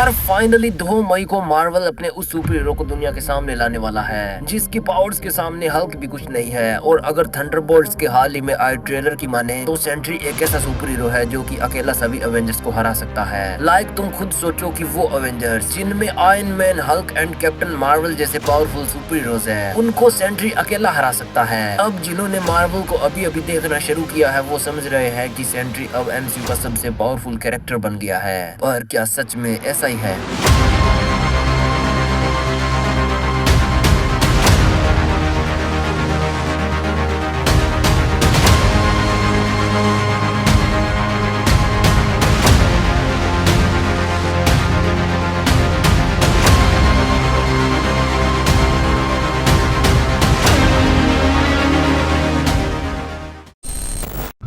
यार फाइनली 2 मई को मार्वल अपने उस सुपर हीरो को दुनिया के सामने लाने वाला है जिसकी पावर्स के सामने हल्क भी कुछ नहीं है। और अगर थंडरबोल्ट्स के हाल ही में आए ट्रेलर की माने तो सेंट्री एक ऐसा सुपर हीरो है जो कि अकेला सभी अवेंजर्स को हरा सकता है। लाइक तुम खुद सोचो कि वो अवेंजर्स जिनमें iron man, Hulk and captain Marvel जैसे पावरफुल सुपर हीरोज है, उनको सेंट्री अकेला हरा सकता है। अब जिन्होंने मार्वल को अभी अभी देखना शुरू किया है वो समझ रहे हैं कि सेंट्री अब एमसीयू का सबसे पावरफुल कैरेक्टर बन गया है। पर क्या सच में ऐसा ही है?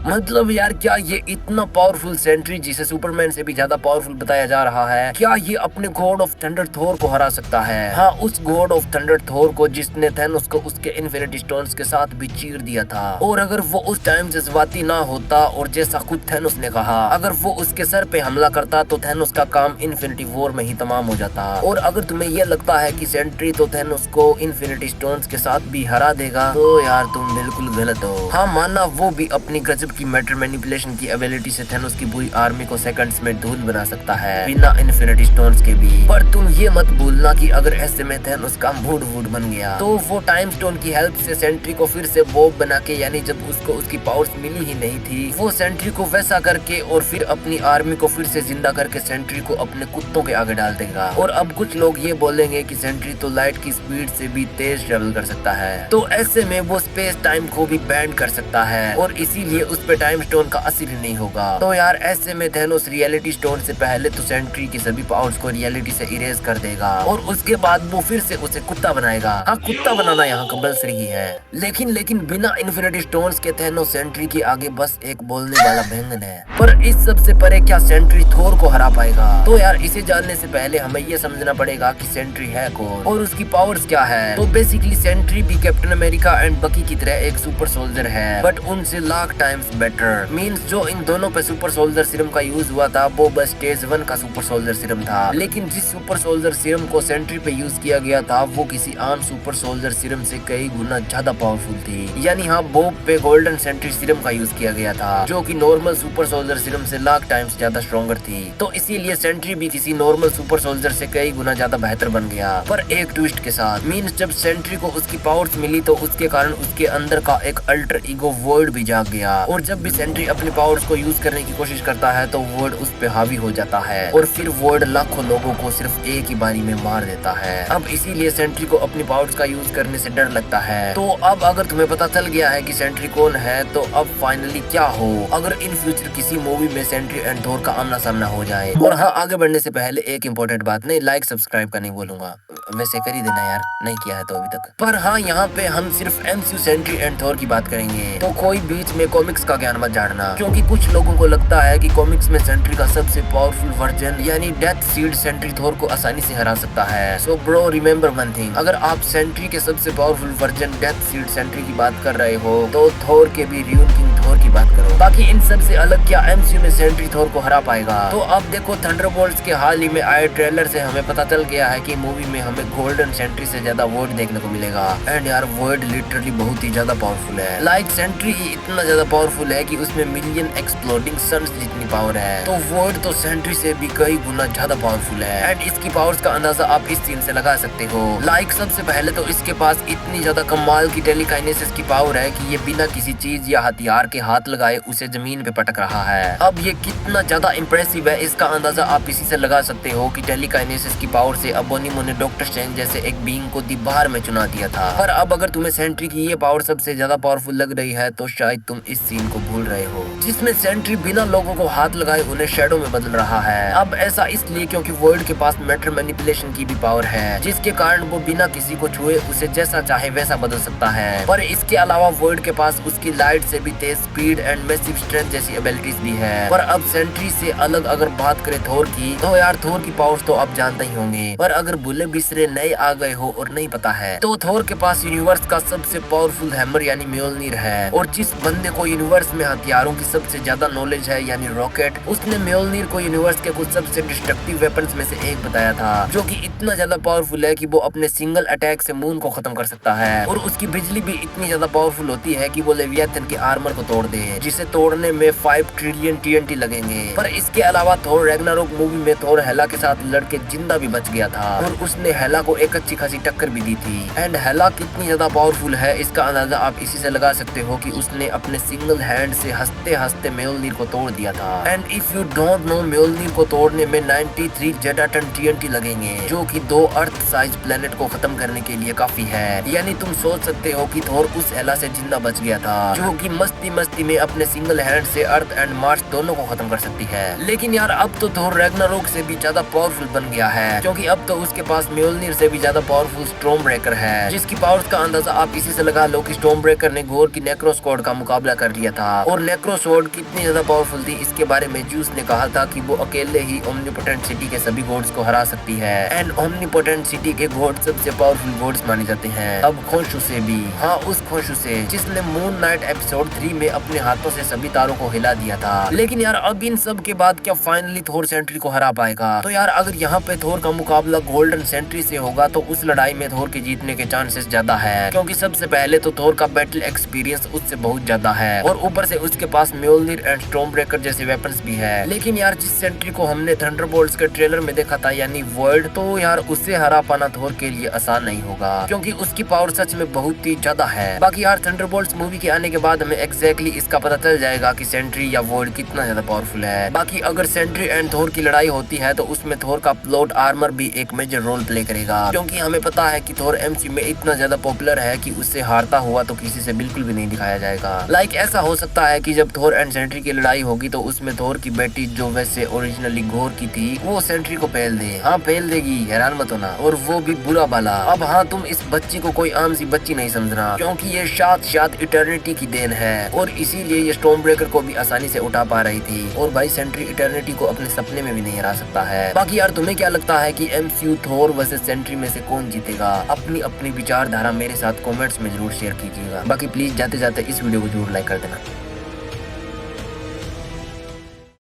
मतलब यार क्या ये इतना पावरफुल सेंट्री जिसे सुपरमैन से भी ज्यादा पावरफुल बताया जा रहा है, क्या ये अपने गॉड ऑफ थंडर थोर को हरा सकता है? हाँ, उस गॉड ऑफ थंडर थोर को जिसने थैनोस को उसके इन्फिनिटी स्टोन्स के साथ भी चीर दिया था। और अगर वो उस टाइम जज्बाती ना होता और जैसा खुद थैनोस ने कहा, अगर वो उसके सर पे हमला करता तो थैनोस का काम इन्फिनिटी वॉर में ही तमाम हो जाता। और अगर तुम्हें ये लगता है कि सेंट्री तो थैनोस को इन्फिनिटी स्टोन्स के साथ भी हरा देगा तो यार तुम बिल्कुल गलत हो। हाँ, माना वो भी अपनी गजब की मैटर मैनिपुलेशन की एबिलिटी से थैनोस की पूरी आर्मी को सेकंड्स में धूल बना सकता है बिना इन्फिनिटी स्टोन्स के भी। पर तुम ये मत भूलना कि अगर ऐसे में थैनोस का मूड वूड बन गया तो वो टाइम स्टोन की हेल्प से सेंट्री को फिर से बॉब बना के, यानी जब उसको उसकी पावर्स मिली ही नहीं थी, वो सेंट्री को वैसा करके और फिर अपनी आर्मी को फिर से जिंदा करके सेंट्री को अपने कुत्तों के आगे डाल देगा। और अब कुछ लोग ये बोलेंगे कि सेंट्री तो लाइट की स्पीड से भी तेज ट्रेवल कर सकता है, तो ऐसे में वो स्पेस टाइम को भी बैंड कर सकता है और इसीलिए उस पे टाइम स्टोन का असर ही नहीं होगा। तो यार ऐसे में थैनोस रियलिटी स्टोन से पहले तो सेंट्री की सभी पावर्स को रियलिटी से इरेज कर देगा और उसके बाद वो फिर से उसे कुत्ता बनाएगा। हाँ, कुत्ता बनाना यहाँ कंपल्सरी ही है, लेकिन बिना इन्फिनिटी स्टोन्स के थैनोस सेंट्री के आगे बस एक बोलने वाला बैंगन है। पर इस सबसे परे क्या सेंट्री थोर को हरा पाएगा? तो यार इसे जानने से पहले हमें ये समझना पड़ेगा कि सेंट्री है कौन और उसकी पावर्स क्या है। तो बेसिकली सेंट्री भी कैप्टन अमेरिका एंड बकी की तरह एक सुपर सोल्जर है, बट उनसे लाख टाइम्स बेटर। मींस जो इन दोनों पे सुपर सोल्जर सीरम का यूज हुआ था वो बस स्टेज 1 का सुपर सोल्जर सीरम था, लेकिन जिस सुपर सोल्जर सीरम को सेंट्री पे यूज किया गया था वो किसी आम सुपर सोल्जर सीरम से कई गुना ज्यादा पावरफुल थी। यानी हाँ, बॉब पे गोल्डन सेंट्री सीरम का यूज किया गया था जो कि नॉर्मल सुपर सोल्जर सीरम से लाख टाइम्स ज्यादा स्ट्रॉन्गर थी। तो इसीलिए सेंट्री भी किसी नॉर्मल सुपर सोल्जर से कई गुना ज्यादा बेहतर बन गया, पर एक ट्विस्ट के साथ। मींस जब सेंट्री को उसकी पावर्स मिली तो उसके कारण उसके अंदर का एक अल्टर ईगो वर्ड भी जाग गया और जब भी सेंट्री अपनी पावर्स को यूज करने की कोशिश करता है तो वर्ड उस पे हावी हो जाता है और फिर वर्ड लाखों लोगों को सिर्फ एक ही बारी में मार देता है। अब इसीलिए सेंट्री को अपनी पावर्स का यूज करने से डर लगता है। तो अब अगर तुम्हें पता चल गया है कि सेंट्री कौन है तो अब फाइनली क्या हो अगर इन फ्यूचर किसी मूवी में सेंट्री एंड थोर का आमना सामना हो जाए। और हाँ, आगे बढ़ने से पहले एक इम्पोर्टेंट बात, नहीं लाइक सब्सक्राइब का नहीं बोलूंगा, वैसे कर ही देना यार, नहीं किया है तो अभी तक। पर हाँ, यहाँ पे हम सिर्फ एमसीयू सेंट्री एंड थोर की बात करेंगे, तो कोई बीच में कॉमिक्स का ज्ञान मत झाड़ना, क्योंकि कुछ लोगों को लगता है कि कॉमिक्स में सेंट्री का सबसे पावरफुल वर्जन यानी डेथ सीड सेंट्री थोर को आसानी से हरा सकता है। So bro remember one thing, अगर आप सेंट्री के सबसे powerful version Death Seed Sentry की बात कर रहे हो तो थोर के भी र्यून किंग थोर की बात करो। बाकी इन सब से अलग क्या एमसीयू में सेंट्री थोर को हरा पाएगा? तो अब देखो, थंडरबोल्ट्स के हाल ही में आए ट्रेलर से हमें पता चल गया है कि मूवी में हमें गोल्डन सेंट्री से ज्यादा वर्ड देखने को मिलेगा। एंड यार वर्ड लिटरली बहुत ही ज्यादा पावरफुल है। लाइक सेंट्री ही इतना ज्यादा पावरफुल है कि उसमें मिलियन एक्सप्लोडिंग सन्स जितनी पावर है, तो वर्ड तो सेंट्री से भी कई गुना ज्यादा पावरफुल है। एंड इसकी पावर्स का अंदाजा आप इस सीन से लगा सकते हो। लाइक सबसे पहले तो इसके पास इतनी ज्यादा कमाल की टेलीकाइनेसिस की पावर है कि ये बिना किसी चीज या हथियार के हाथ लगाए उसे जमीन पे पटक रहा है। अब ये कितना ज्यादा इंप्रेसिव है इसका अंदाजा आप इसी से लगा सकते हो कि टेलीकाइनेसिस की पावर से अबोनिमो ने डॉक्टर स्ट्रेंज जैसे एक बीइंग को दीवार में चुना दिया था। पर अब अगर तुम्हें सेंट्री की ये पावर सबसे ज्यादा पावरफुल लग रही है तो शायद तुम इस सीन को भूल रहे हो जिसमें सेंट्री बिना लोगों को हाथ लगाए उन्हें शैडो में बदल रहा है। अब ऐसा इसलिए क्योंकि वर्ल्ड के पास मैटर मैनिपुलेशन की भी पावर है, जिसके कारण वो बिना किसी को छुए उसे जैसा चाहे वैसा बदल सकता है। पर इसके अलावा वर्ल्ड के पास उसकी लाइट से भी तेज स्पीड एंड मैसिव स्ट्रेंथ जैसी एबिलिटीज भी है। पर अब सेंट्री से अलग अगर बात करें थोर की, तो यार थोर की पावर्स तो आप जानते ही होंगे। पर अगर भूले बिसरे नए आ गए हो और नहीं पता है, तो थोर के पास यूनिवर्स का सबसे पावरफुल हैमर यानी म्योल्निर है। और जिस बंदे को यूनिवर्स में हथियारों की सबसे ज्यादा नॉलेज है यानी रॉकेट, उसने म्योल्निर को यूनिवर्स के कुछ सबसे डिस्ट्रक्टिव वेपन्स में से एक बताया था, जो कि इतना ज्यादा पावरफुल है कि वो अपने सिंगल अटैक से मून को खत्म कर सकता है। और उसकी बिजली भी इतनी ज्यादा पावरफुल होती है कि वो लेवियाथन के आर्मर को तोड़ दे, जिसे तोड़ने में 5 ट्रिलियन TNT लगेंगे। पर इसके अलावा थोर रैग्नारोक मूवी में थोर हेला के साथ लड़के जिंदा भी बच गया था और उसने हेला को एक अच्छी खासी टक्कर भी दी थी। एंड हेला कितनी ज्यादा पावरफुल है इसका अंदाजा आप इसी से लगा सकते हो कि उसने अपने सिंगल हैंड से हंसते हंसते म्योल्निर को तोड़ दिया था। And if you don't know, Mjolnir को तोड़ने में 93 जेडाटन TNT लगेंगे, जो कि 2 अर्थ साइज प्लेनेट को खत्म करने के लिए काफी है। यानी तुम सोच सकते हो कि थोर उस हेला से जिंदा बच गया था, जो कि मस्ती मस्ती में अपने सिंगल हैंड से अर्थ एंड मार्स दोनों को खत्म कर सकती है। लेकिन यार अब तो थोर रैग्नारोक से भी ज्यादा पावरफुल बन गया है, क्योंकि अब तो उसके पास म्योल्निर से भी ज्यादा पावरफुल स्टॉर्म ब्रेकर है, जिसकी पावर्स का अंदाजा आप इसी से लगा लो कि स्टॉर्म ब्रेकर ने घोर की नेक्रोसवॉर्ड का मुकाबला कर लिया था। और नेक्रोसवॉर्ड कितनी ज्यादा पावरफुल थी इसके बारे में ज्यूस ने कहा था कि वो अकेले ही ओमनीपोटेंट सिटी के सभी गॉड्स को हरा सकती है। एंड ओमनीपोटेंट सिटी के गॉड सबसे पावरफुल गॉड्स माने जाते हैं। अब खोशू से भी, हाँ उस खोशू से जिसने मून नाइट एपिसोड 3 में अपने हाथों से सभी तारों को हिला दिया था। लेकिन यार अब इन सब के बाद क्या फाइनली थोर सेंट्री को हरा पाएगा? तो यार अगर यहाँ पे थोर का मुकाबला गोल्डन सेंट्री से होगा तो उस लड़ाई में थोर के जीतने के चांसेस ज्यादा है, क्योंकि सबसे पहले तो थोर का बैटल एक्सपीरियंस उससे बहुत ज्यादा है और ऊपर से उसके पास म्योल्निर एंड स्टॉर्म ब्रेकर जैसे वेपन्स भी है। लेकिन यार जिस सेंट्री को हमने थंडरबोल्ट्स के ट्रेलर में देखा था यानी वर्ल्ड, तो यार उसे हरा पाना थोर के लिए आसान नहीं होगा, क्योंकि उसकी पावर सच में बहुत ही ज्यादा है। बाकी यार थंडरबोल्ट्स मूवी के आने के बाद हमें एग्जैक्टली इसका पता चल जाएगा कि सेंट्री या वर्ल्ड कितना ज्यादा पावरफुल है। बाकी अगर सेंट्री एंड थोर की लड़ाई होती है तो उसमें थोर का प्लॉट आर्मर भी एक मेजर रोल प्ले करेगा, क्योंकि हमें पता है कि थोर MCU में इतना ज्यादा पॉपुलर है कि उससे हारता हुआ तो किसी से बिल्कुल भी नहीं दिखाया जाएगा। लाइक ऐसा हो सकता है कि जब थोर एंड सेंट्री की लड़ाई होगी तो उसमें थोर की बेटी जो वैसे ओरिजिनली घोर की थी वो सेंट्री को पहल दे। हाँ पहल देगी, हैरान मत होना, और वो भी बुरा वाला। अब हाँ तुम इस बच्ची को कोई आम सी बच्ची नहीं समझना, क्योंकि ये शायद इटर्निटी की देन है और इसीलिए ये स्टॉर्म ब्रेकर को भी आसानी से उठा पा रही थी। और भाई सेंट्री इटर्निटी को अपने सपने में भी नहीं हरा सकता है। बाकी यार तुम्हें क्या लगता है कि MCU थोर वर्सेस सेंट्री में से कौन जीतेगा? अपनी अपनी विचारधारा मेरे साथ कमेंट्स में जरूर शेयर कीजिएगा। बाकी प्लीज जाते जाते इस वीडियो को जरूर लाइक कर देना।